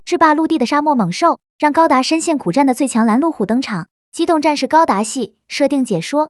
制霸陆地的沙漠猛兽，让高达深陷苦战的最强拦路虎登场。机动战士高达系设定解说，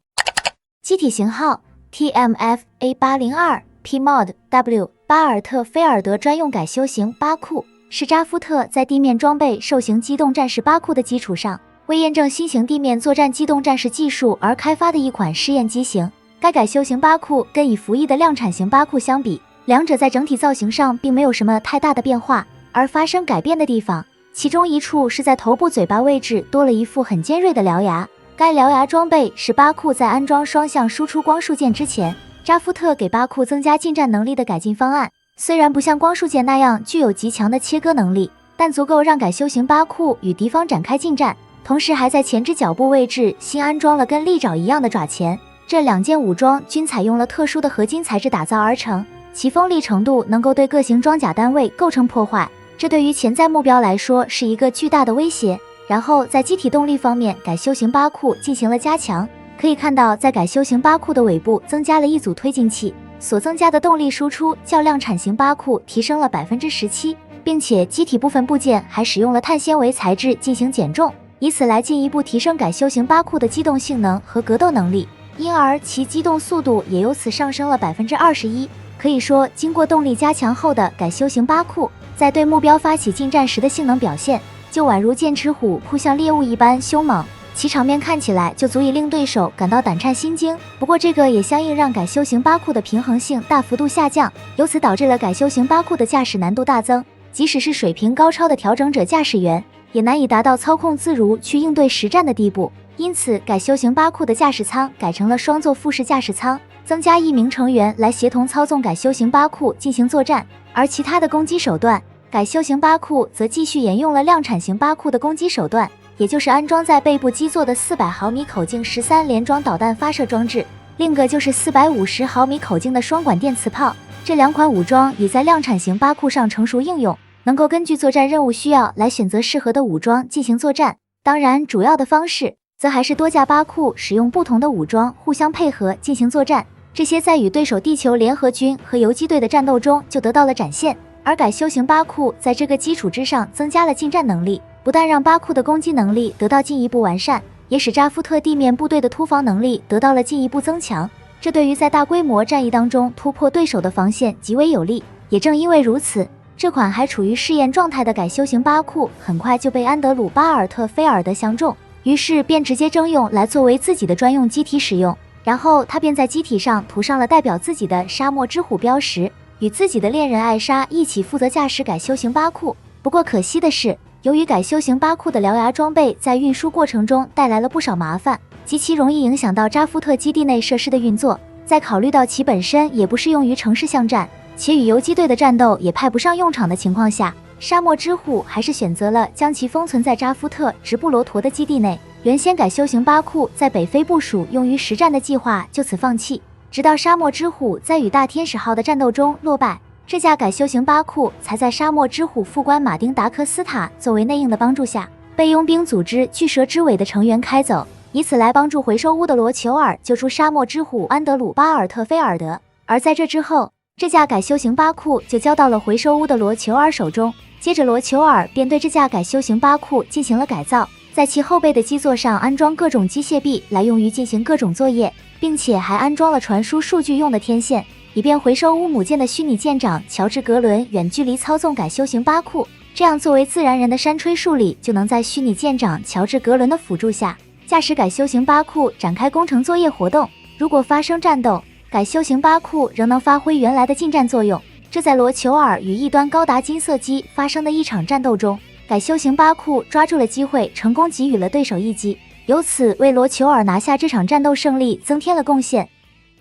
机体型号 TMF A802 P-Mod W 巴尔特菲尔德专用改修型巴库，是扎夫特在地面装备兽型机动战士巴库的基础上，为验证新型地面作战机动战士技术而开发的一款试验机型。该改修型巴库跟已服役的量产型巴库相比，两者在整体造型上并没有什么太大的变化，而发生改变的地方，其中一处是在头部嘴巴位置多了一副很尖锐的獠牙。该獠牙装备是巴库在安装双向输出光束键之前，扎夫特给巴库增加近战能力的改进方案。虽然不像光束键那样具有极强的切割能力，但足够让改修型巴库与敌方展开近战，同时还在前肢脚部位置新安装了跟利爪一样的爪钳。这两件武装均采用了特殊的合金材质打造而成，其锋利程度能够对各型装甲单位构成破坏，这对于潜在目标来说是一个巨大的威胁。然后在机体动力方面，改修型巴库进行了加强，可以看到在改修型巴库的尾部增加了一组推进器，所增加的动力输出较量产型巴库提升了 17%， 并且机体部分部件还使用了碳纤维材质进行减重，以此来进一步提升改修型巴库的机动性能和格斗能力，因而其机动速度也由此上升了 21%。 可以说，经过动力加强后的改修型巴库在对目标发起近战时的性能表现就宛如剑齿虎扑向猎物一般凶猛，其场面看起来就足以令对手感到胆颤心惊。不过这个也相应让改修型巴库的平衡性大幅度下降，由此导致了改修型巴库的驾驶难度大增，即使是水平高超的调整者驾驶员也难以达到操控自如去应对实战的地步。因此改修型巴库的驾驶舱改成了双座副式驾驶舱，增加1名成员来协同操纵改修型巴库进行作战。而其他的攻击手段，改修型巴库则继续沿用了量产型巴库的攻击手段，也就是安装在背部基座的400毫米口径13连装导弹发射装置，另一个就是450毫米口径的双管电磁炮。这两款武装也在量产型巴库上成熟应用，能够根据作战任务需要来选择适合的武装进行作战。当然，主要的方式则还是多架巴库使用不同的武装互相配合进行作战，这些在与对手地球联合军和游击队的战斗中就得到了展现。而改修型巴库在这个基础之上增加了近战能力，不但让巴库的攻击能力得到进一步完善，也使扎夫特地面部队的突防能力得到了进一步增强，这对于在大规模战役当中突破对手的防线极为有利。也正因为如此，这款还处于试验状态的改修型巴库很快就被安德鲁·巴尔特菲尔德相中，于是便直接征用来作为自己的专用机体使用。然后他便在机体上涂上了代表自己的沙漠之虎标识，与自己的恋人艾莎一起负责驾驶改修型巴库。不过可惜的是，由于改修型巴库的獠牙装备在运输过程中带来了不少麻烦，极其容易影响到扎夫特基地内设施的运作。在考虑到其本身也不适用于城市巷战，且与游击队的战斗也派不上用场的情况下，沙漠之虎还是选择了将其封存在扎夫特直布罗陀的基地内。原先改修型巴库在北非部署用于实战的计划就此放弃，直到沙漠之虎在与大天使号的战斗中落败，这架改修型巴库才在沙漠之虎副官马丁达克斯塔作为内应的帮助下，被佣兵组织巨蛇之尾的成员开走，以此来帮助回收屋的罗求尔救出沙漠之虎安德鲁·巴尔特菲尔德。而在这之后，这架改修型巴库就交到了回收屋的罗求尔手中，接着罗求尔便对这架改修型巴库进行了改造，在其后背的基座上安装各种机械臂来用于进行各种作业，并且还安装了传输数据用的天线，以便回收屋母舰的虚拟舰长乔治·格伦远距离操纵改修型巴库。这样作为自然人的山吹树里就能在虚拟舰长乔治·格伦的辅助下，驾驶改修型巴库展开工程作业活动。如果发生战斗，改修型巴库仍能发挥原来的近战作用。这在罗求尔与异端高达金色机发生的一场战斗中，改修型巴库抓住了机会，成功给予了对手一击，由此为罗求尔拿下这场战斗胜利增添了贡献。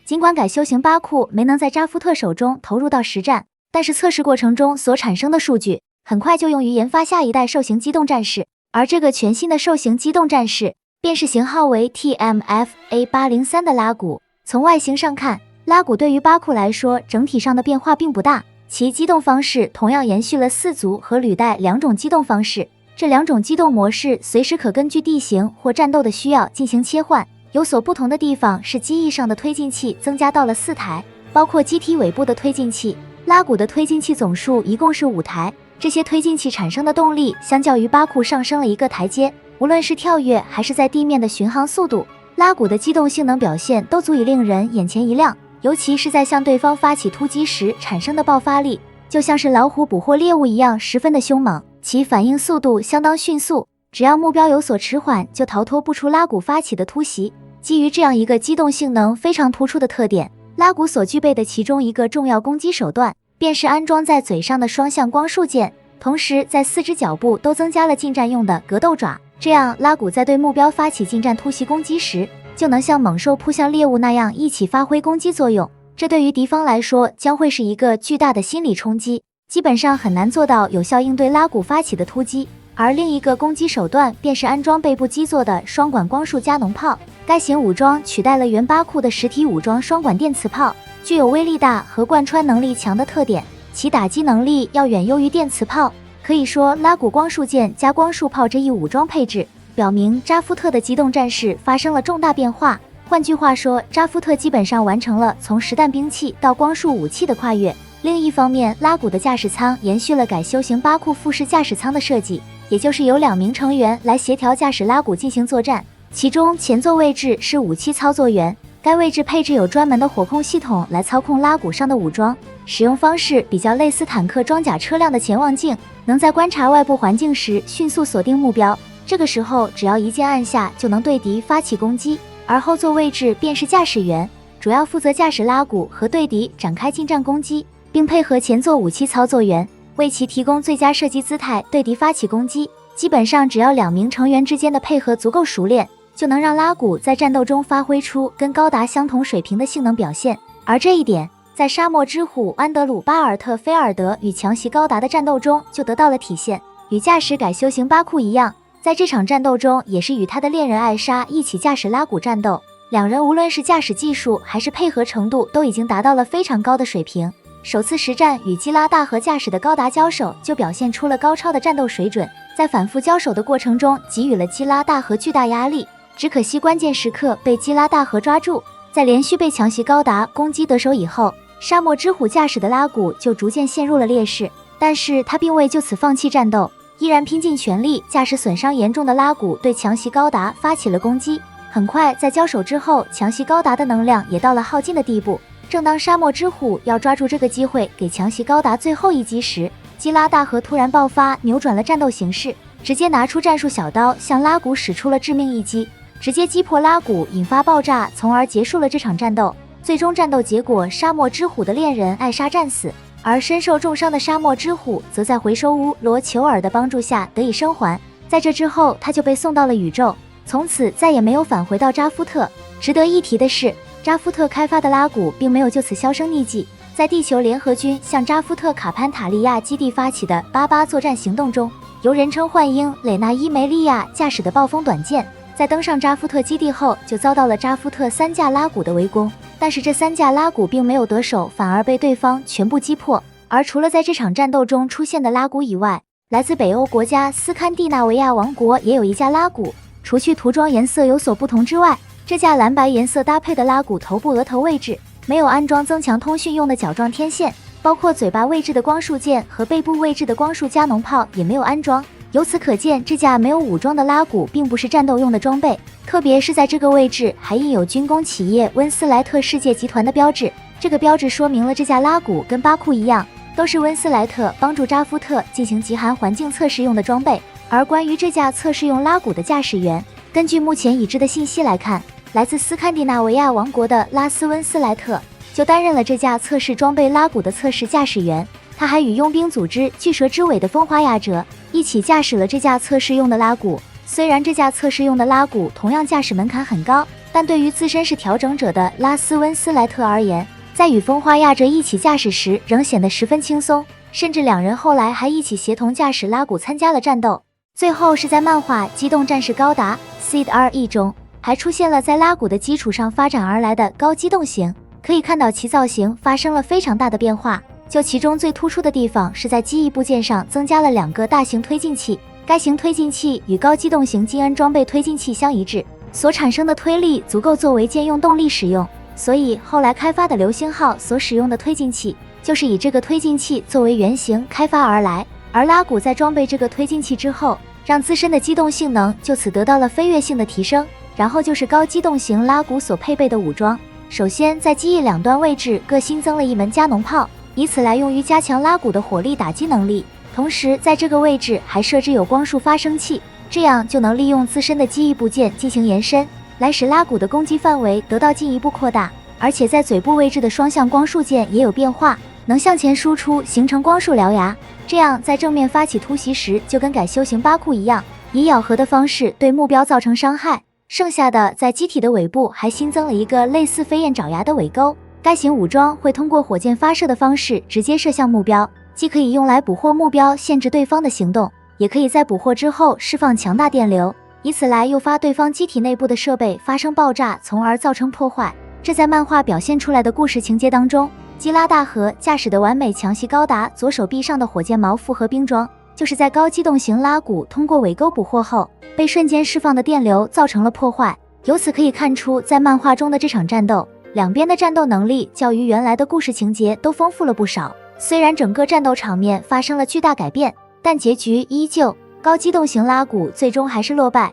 尽管改修型巴库没能在扎夫特手中投入到实战，但是测试过程中所产生的数据很快就用于研发下一代兽型机动战士，而这个全新的兽型机动战士便是型号为 TMF A803 的拉古。从外形上看，拉古对于巴库来说整体上的变化并不大，其机动方式同样延续了四足和履带两种机动方式，这两种机动模式随时可根据地形或战斗的需要进行切换。有所不同的地方是机翼上的推进器增加到了4台，包括机体尾部的推进器。拉古的推进器总数一共是5台，这些推进器产生的动力相较于巴库上升了一个台阶，无论是跳跃还是在地面的巡航速度，拉古的机动性能表现都足以令人眼前一亮，尤其是在向对方发起突击时产生的爆发力，就像是老虎捕获猎物一样十分的凶猛，其反应速度相当迅速，只要目标有所迟缓，就逃脱不出拉古发起的突袭。基于这样一个机动性能非常突出的特点，拉古所具备的其中一个重要攻击手段，便是安装在嘴上的双向光束剑，同时在4只脚部都增加了近战用的格斗爪，这样拉古在对目标发起近战突袭攻击时，就能像猛兽扑向猎物那样一起发挥攻击作用。这对于敌方来说将会是一个巨大的心理冲击，基本上很难做到有效应对拉古发起的突击。而另一个攻击手段便是安装背部基座的双管光束加农炮，该型武装取代了原巴库的实体武装双管电磁炮，具有威力大和贯穿能力强的特点，其打击能力要远优于电磁炮。可以说，拉古光束剑加光束炮这一武装配置，表明扎夫特的机动战士发生了重大变化。换句话说，扎夫特基本上完成了从实弹兵器到光束武器的跨越。另一方面，拉古的驾驶舱延续了改修型巴库副式驾驶舱的设计，也就是由2名成员来协调驾驶拉古进行作战。其中前座位置是武器操作员，该位置配置有专门的火控系统来操控拉古上的武装，使用方式比较类似坦克装甲车辆的潜望镜，能在观察外部环境时迅速锁定目标，这个时候只要一键按下就能对敌发起攻击。而后座位置便是驾驶员，主要负责驾驶拉古和对敌展开近战攻击，并配合前座武器操作员为其提供最佳射击姿态对敌发起攻击。基本上只要2名成员之间的配合足够熟练，就能让拉古在战斗中发挥出跟高达相同水平的性能表现。而这一点在沙漠之虎安德鲁巴尔特菲尔德与强袭高达的战斗中就得到了体现。与驾驶改修型巴库一样，在这场战斗中也是与他的恋人艾莎一起驾驶拉古战斗，两人无论是驾驶技术还是配合程度都已经达到了非常高的水平。首次实战与基拉大河驾驶的高达交手就表现出了高超的战斗水准，在反复交手的过程中给予了基拉大河巨大压力，只可惜关键时刻被基拉大河抓住。在连续被强袭高达攻击得手以后，沙漠之虎驾驶的拉古就逐渐陷入了劣势，但是他并未就此放弃战斗，依然拼尽全力驾驶损伤严重的拉古对强袭高达发起了攻击。很快在交手之后，强袭高达的能量也到了耗尽的地步。正当沙漠之虎要抓住这个机会给强袭高达最后一击时，基拉大河突然爆发，扭转了战斗形势，直接拿出战术小刀向拉古使出了致命一击，直接击破拉古，引发爆炸，从而结束了这场战斗。最终战斗结果，沙漠之虎的恋人艾莎战死，而身受重伤的沙漠之虎则在回收屋罗求尔的帮助下得以生还。在这之后，他就被送到了宇宙，从此再也没有返回到扎夫特。值得一提的是，扎夫特开发的拉古并没有就此销声匿迹，在地球联合军向扎夫特卡潘塔利亚基地发起的88作战行动中，由人称幻鹰蕾娜伊梅利亚驾驶的暴风短剑，在登上扎夫特基地后就遭到了扎夫特3架拉古的围攻，但是这3架拉古并没有得手，反而被对方全部击破。而除了在这场战斗中出现的拉古以外，来自北欧国家斯堪的纳维亚王国也有一架拉古，除去涂装颜色有所不同之外，这架蓝白颜色搭配的拉古头部额头位置没有安装增强通讯用的角状天线，包括嘴巴位置的光束剑和背部位置的光束加农炮也没有安装。由此可见，这架没有武装的拉古并不是战斗用的装备，特别是在这个位置还印有军工企业温斯莱特世界集团的标志。这个标志说明了这架拉古跟巴库一样，都是温斯莱特帮助扎夫特进行极寒环境测试用的装备。而关于这架测试用拉古的驾驶员，根据目前已知的信息来看，来自斯堪的纳维亚王国的拉斯温斯莱特就担任了这架测试装备拉古的测试驾驶员。他还与佣兵组织巨蛇之尾的风花亚哲一起驾驶了这架测试用的拉古。虽然这架测试用的拉古同样驾驶门槛很高，但对于自身是调整者的拉斯温斯莱特而言，在与风花亚哲一起驾驶时仍显得十分轻松，甚至两人后来还一起协同驾驶拉古参加了战斗。最后是在漫画《机动战士高达 Seed RE》中，还出现了在拉古的基础上发展而来的高机动型，可以看到其造型发生了非常大的变化。就其中最突出的地方是在机翼部件上增加了2个大型推进器，该型推进器与高机动型金恩装备推进器相一致，所产生的推力足够作为兼用动力使用，所以后来开发的流星号所使用的推进器就是以这个推进器作为原型开发而来。而拉古在装备这个推进器之后，让自身的机动性能就此得到了飞跃性的提升。然后就是高机动型拉古所配备的武装，首先在机翼两端位置各新增了一门加农炮，以此来用于加强拉古的火力打击能力。同时在这个位置还设置有光束发生器，这样就能利用自身的机翼部件进行延伸，来使拉古的攻击范围得到进一步扩大。而且在嘴部位置的双向光束键也有变化，能向前输出形成光束獠牙，这样在正面发起突袭时就跟改修型巴库一样，以咬合的方式对目标造成伤害。剩下的在机体的尾部还新增了一个类似飞燕爪牙的尾钩，该型武装会通过火箭发射的方式直接射向目标，既可以用来捕获目标限制对方的行动，也可以在捕获之后释放强大电流，以此来诱发对方机体内部的设备发生爆炸，从而造成破坏。这在漫画表现出来的故事情节当中，基拉大河驾驶的完美强袭高达左手臂上的火箭矛复合冰装，就是在高机动型拉古通过尾钩捕获后被瞬间释放的电流造成了破坏。由此可以看出，在漫画中的这场战斗，两边的战斗能力较于原来的故事情节都丰富了不少。虽然整个战斗场面发生了巨大改变，但结局依旧，高机动型拉古最终还是落败。